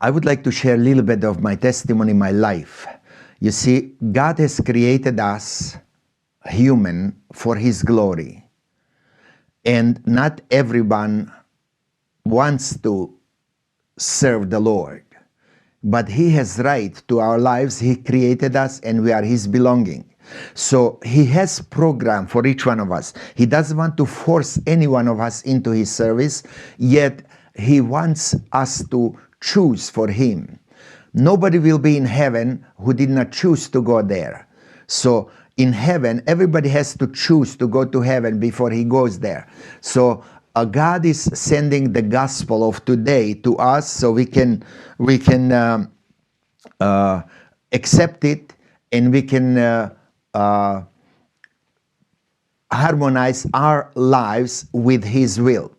I would like to share a little bit of my testimony in my life. You see, God has created us human for His glory. And not everyone wants to serve the Lord. But He has right to our lives. He created us and we are His belonging. So He has program for each one of us. He doesn't want to force any one of us into His service, yet He wants us to choose for Him. Nobody will be in heaven who did not choose to go there. So in heaven, everybody has to choose to go to heaven before he goes there. So God is sending the gospel of today to us so we can accept it, and we can harmonize our lives with His will.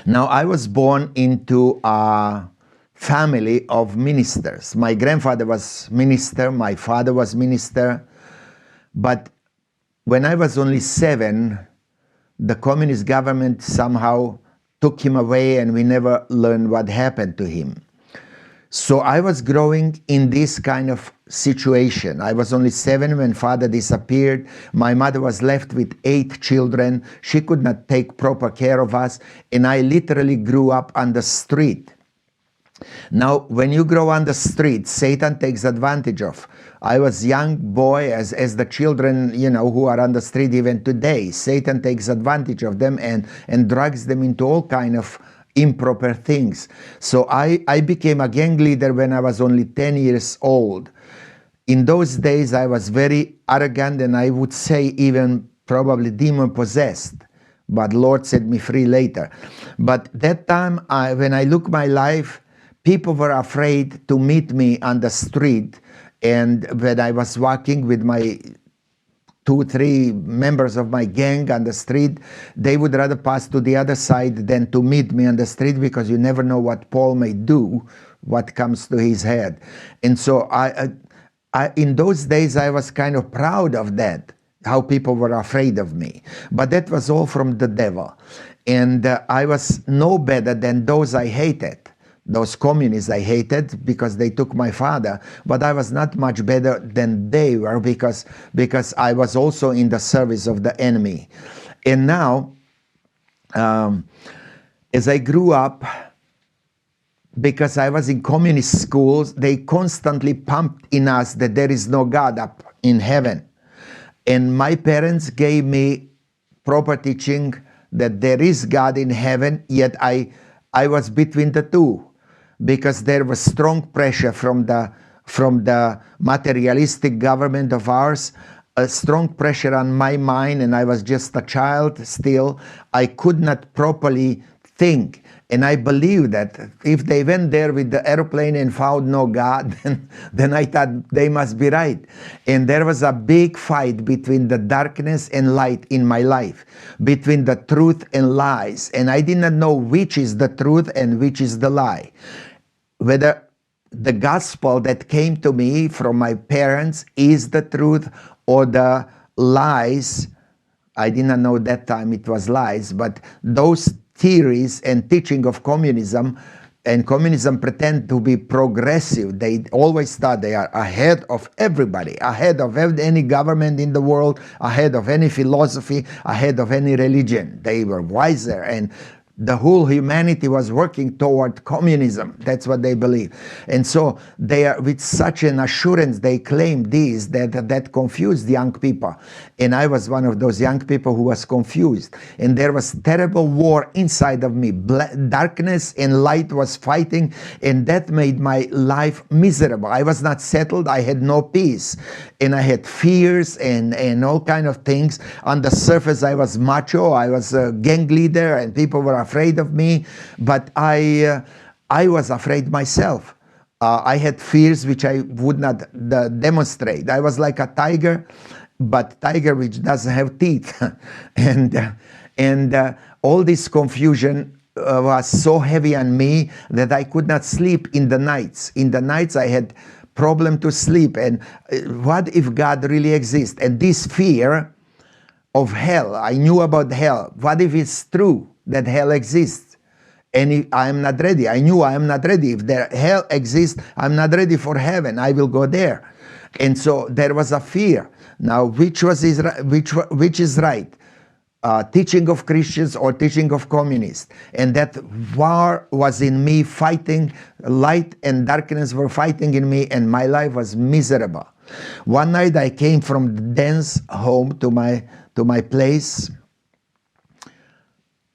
Now, I was born into a family of ministers. My grandfather was minister, my father was minister, but when I was only 7, the communist government somehow took him away and we never learned what happened to him. So I was growing in this kind of situation. I was only 7 when father disappeared. My mother was left with 8 children. She could not take proper care of us, and I literally grew up on the street. Now, when you grow on the street, Satan takes advantage of. I was a young boy, as the children, who are on the street even today. Satan takes advantage of them and drags them into all kind of improper things. So I became a gang leader when I was only 10 years old. In those days, I was very arrogant, and I would say even probably demon-possessed. But Lord set me free later. But that time, when I look my life, people were afraid to meet me on the street, and when I was walking with my 2-3 members of my gang on the street, they would rather pass to the other side than to meet me on the street, because you never know what Paul may do, what comes to his head. And so in those days, I was kind of proud of that, how people were afraid of me. But that was all from the devil. And I was no better than those I hated. Those communists I hated because they took my father, but I was not much better than they were because I was also in the service of the enemy. And now, as I grew up, because I was in communist schools, they constantly pumped in us that there is no God up in heaven. And my parents gave me proper teaching that there is God in heaven, yet I was between the two, because there was strong pressure from the materialistic government of ours, a strong pressure on my mind, and I was just a child still. I could not properly think. And I believe that if they went there with the airplane and found no God, then I thought they must be right. And there was a big fight between the darkness and light in my life, between the truth and lies. And I did not know which is the truth and which is the lie. Whether the gospel that came to me from my parents is the truth, or the lies. I did not know that time it was lies, but those theories and teaching of communism, and communism pretend to be progressive. They always thought they are ahead of everybody, ahead of any government in the world, ahead of any philosophy, ahead of any religion. They were wiser, and the whole humanity was working toward communism. That's what they believe. And so they are, with such an assurance, they claim this, that confused young people. And I was one of those young people who was confused. And there was terrible war inside of me. Darkness and light was fighting, and that made my life miserable. I was not settled. I had no peace. And I had fears and all kind of things. On the surface, I was macho. I was a gang leader, and people were afraid of me, but I was afraid myself. I had fears which I would not demonstrate. I was like a tiger, but tiger which doesn't have teeth. and all this confusion was so heavy on me that I could not sleep in the nights. In the nights I had problem to sleep. And what if God really exists? And this fear of hell, I knew about hell. What if it's true that hell exists? And I am not ready. I knew I am not ready. If there hell exists, I'm not ready for heaven. I will go there. And so there was a fear. Now, which is right? Teaching of Christians or teaching of communists? And that war was in me fighting. Light and darkness were fighting in me, and my life was miserable. One night I came from the dance home to my place,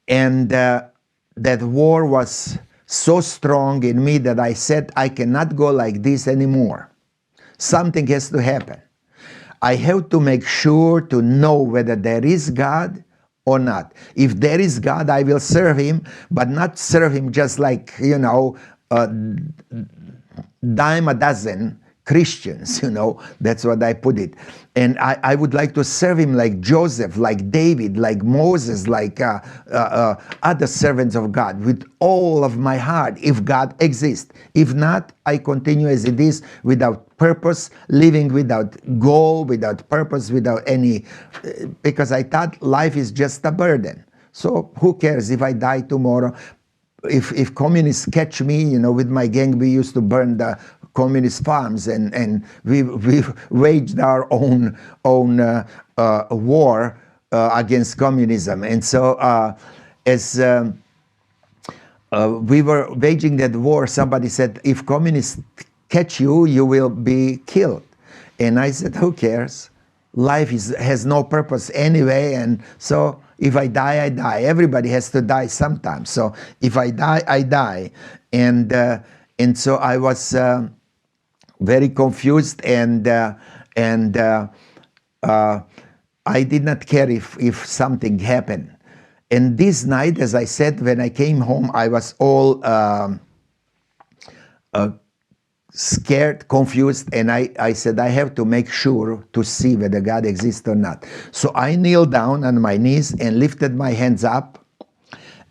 and that war was so strong in me that I said, I cannot go like this anymore. Something has to happen. I have to make sure to know whether there is God or not. If there is God, I will serve him, but not serve him just like, dime a dozen Christians, that's what I put it. And I would like to serve him like Joseph, like David, like Moses, like other servants of God with all of my heart, if God exists. If not, I continue as it is, without purpose, living without goal, without purpose, without any, because I thought life is just a burden. So who cares if I die tomorrow? If communists catch me, with my gang, we used to burn the communist farms, and we waged our own war against communism. And so as we were waging that war, somebody said, if communists catch you, you will be killed. And I said, who cares? Life has no purpose anyway, and so if I die, I die. Everybody has to die sometime. So if I die, I die. And so I was very confused, and I did not care if something happened. And this night, as I said, when I came home, I was all scared, confused, and I said, I have to make sure to see whether God exists or not. So I kneeled down on my knees and lifted my hands up,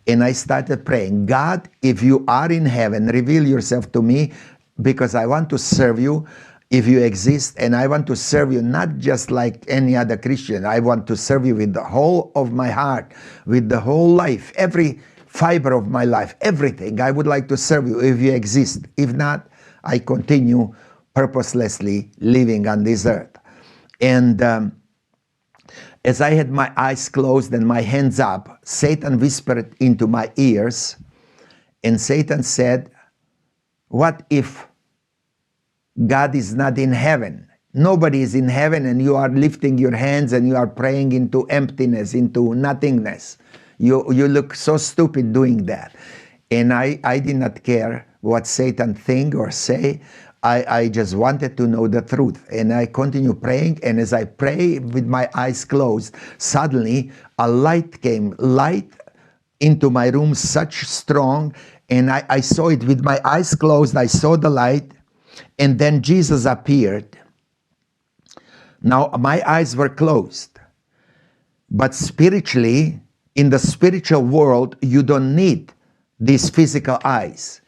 and I started praying, God, if you are in heaven, reveal yourself to me, because I want to serve you if you exist, and I want to serve you not just like any other Christian. I want to serve you with the whole of my heart, with the whole life, every fiber of my life, everything. I would like to serve you if you exist. If not, I continue purposelessly living on this earth. And as I had my eyes closed and my hands up, Satan whispered into my ears, and Satan said, what if God is not in heaven? Nobody is in heaven, and you are lifting your hands and you are praying into emptiness, into nothingness. You look so stupid doing that. And I did not care what Satan think or say. I just wanted to know the truth. And I continue praying, and as I pray with my eyes closed, suddenly a light came, light into my room, such strong, and I saw it with my eyes closed. I saw the light, and then Jesus appeared. Now my eyes were closed, but spiritually, in the spiritual world, you don't need these physical eyes.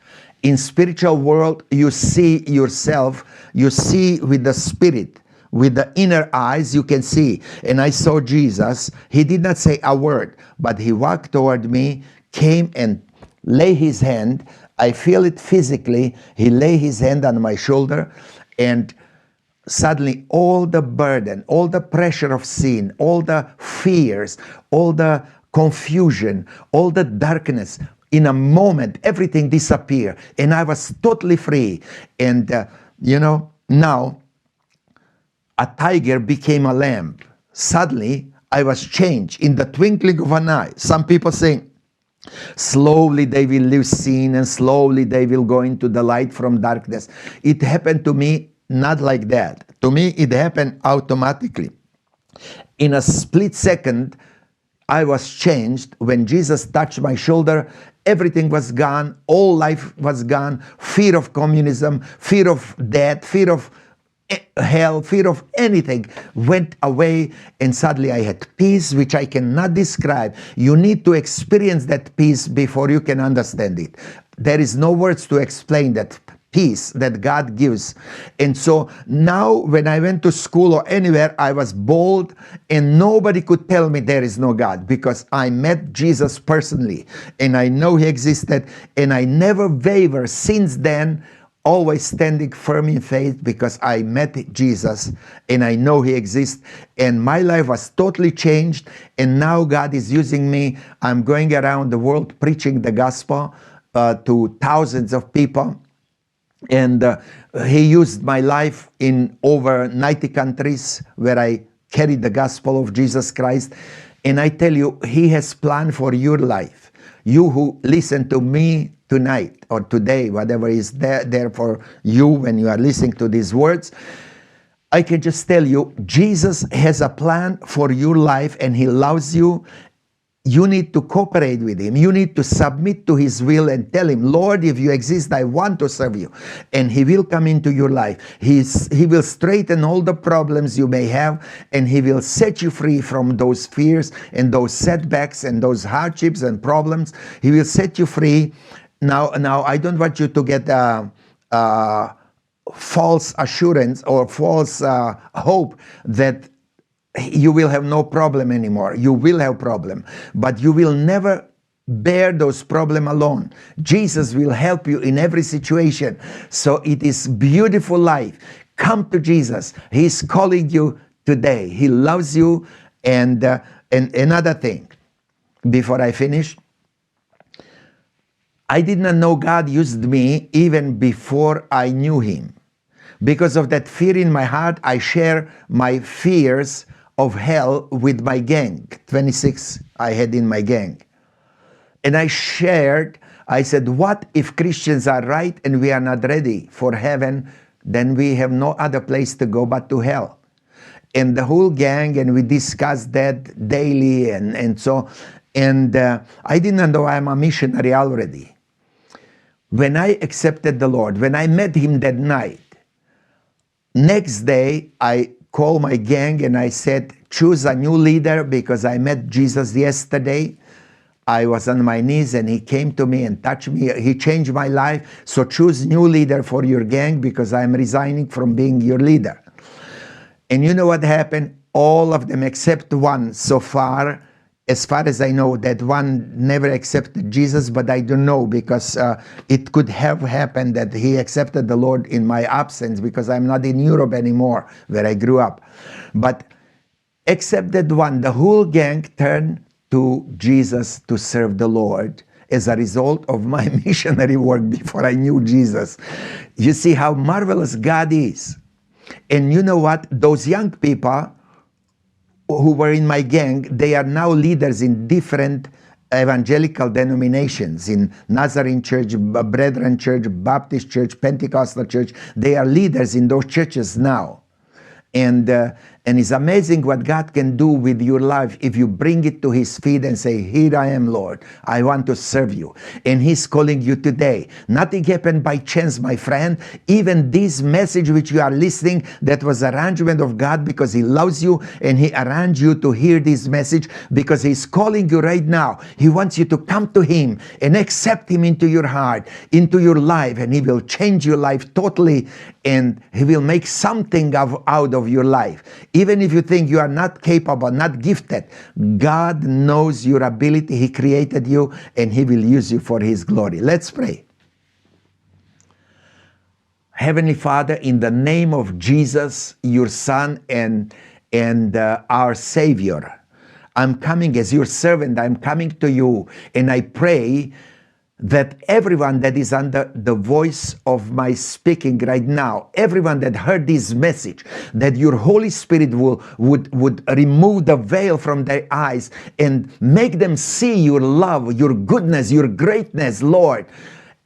In spiritual world, you see yourself, you see with the spirit, with the inner eyes, you can see. And I saw Jesus. He did not say a word, but he walked toward me, came and lay his hand. I feel it physically. He lay his hand on my shoulder, and suddenly all the burden, all the pressure of sin, all the fears, all the confusion, all the darkness, in a moment, everything disappeared, and I was totally free. And, now a tiger became a lamb. Suddenly, I was changed in the twinkling of an eye. Some people say, slowly they will leave sin, and slowly they will go into the light from darkness. It happened to me not like that. To me, it happened automatically. In a split second, I was changed. When Jesus touched my shoulder, everything was gone. All life was gone. Fear of communism, fear of death, fear of hell, fear of anything went away, and suddenly I had peace which I cannot describe. You need to experience that peace before you can understand it. There is no words to explain that peace that God gives. And so now when I went to school or anywhere, I was bold, and nobody could tell me there is no God, because I met Jesus personally and I know he existed, and I never waver since then, always standing firm in faith because I met Jesus and I know he exists, and my life was totally changed, and now God is using me. I'm going around the world preaching the gospel to thousands of people. And he used my life in over 90 countries where I carried the gospel of Jesus Christ. And I tell you, he has planned for your life. You who listen to me tonight or today, whatever is there for you when you are listening to these words, I can just tell you, Jesus has a plan for your life and he loves you. You need to cooperate with him. You need to submit to his will and tell him, Lord, if you exist, I want to serve you. And he will come into your life. He will straighten all the problems you may have, and he will set you free from those fears and those setbacks and those hardships and problems. He will set you free. Now I don't want you to get false assurance or false hope that you will have no problem anymore. You will have problem, but you will never bear those problems alone. Jesus will help you in every situation. So it is beautiful life. Come to Jesus. He's calling you today. He loves you. And another thing, before I finish, I did not know God used me even before I knew him. Because of that fear in my heart, I share my fears of hell with my gang. 26 I had in my gang. And I said, what if Christians are right and we are not ready for heaven? Then we have no other place to go but to hell. And the whole gang, and we discussed that daily and so. And I didn't know I'm a missionary already. When I accepted the Lord, when I met him that night, next day I called my gang and I said, choose a new leader because I met Jesus yesterday. I was on my knees and he came to me and touched me. He changed my life. So choose new leader for your gang because I'm resigning from being your leader. And you know what happened? All of them except one so far. As far as I know, that one never accepted Jesus, but I don't know because it could have happened that he accepted the Lord in my absence because I'm not in Europe anymore where I grew up. But except that one, the whole gang turned to Jesus to serve the Lord as a result of my missionary work before I knew Jesus. You see how marvelous God is. And you know what? Those young people who were in my gang, they are now leaders in different evangelical denominations, in Nazarene Church, Brethren Church, Baptist Church, Pentecostal Church. They are leaders in those churches now. And it's amazing what God can do with your life if you bring it to his feet and say, here I am, Lord. I want to serve you. And he's calling you today. Nothing happened by chance, my friend. Even this message which you are listening, that was arrangement of God because he loves you and he arranged you to hear this message because he's calling you right now. He wants you to come to him and accept him into your heart, into your life, and he will change your life totally, and he will make something out of your life. Even if you think you are not capable, not gifted, God knows your ability. He created you and he will use you for his glory. Let's pray. Heavenly Father, in the name of Jesus, your Son and our Savior, I'm coming as your servant. I'm coming to you, and I pray that everyone that is under the voice of my speaking right now, everyone that heard this message, that your Holy Spirit would remove the veil from their eyes and make them see your love, your goodness, your greatness, Lord.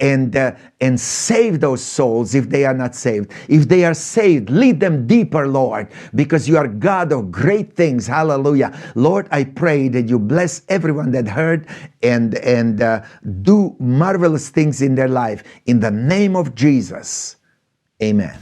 And save those souls if they are not saved. If they are saved, lead them deeper, Lord, because you are God of great things. Hallelujah. Lord, I pray that you bless everyone that heard and do marvelous things in their life. In the name of Jesus, amen.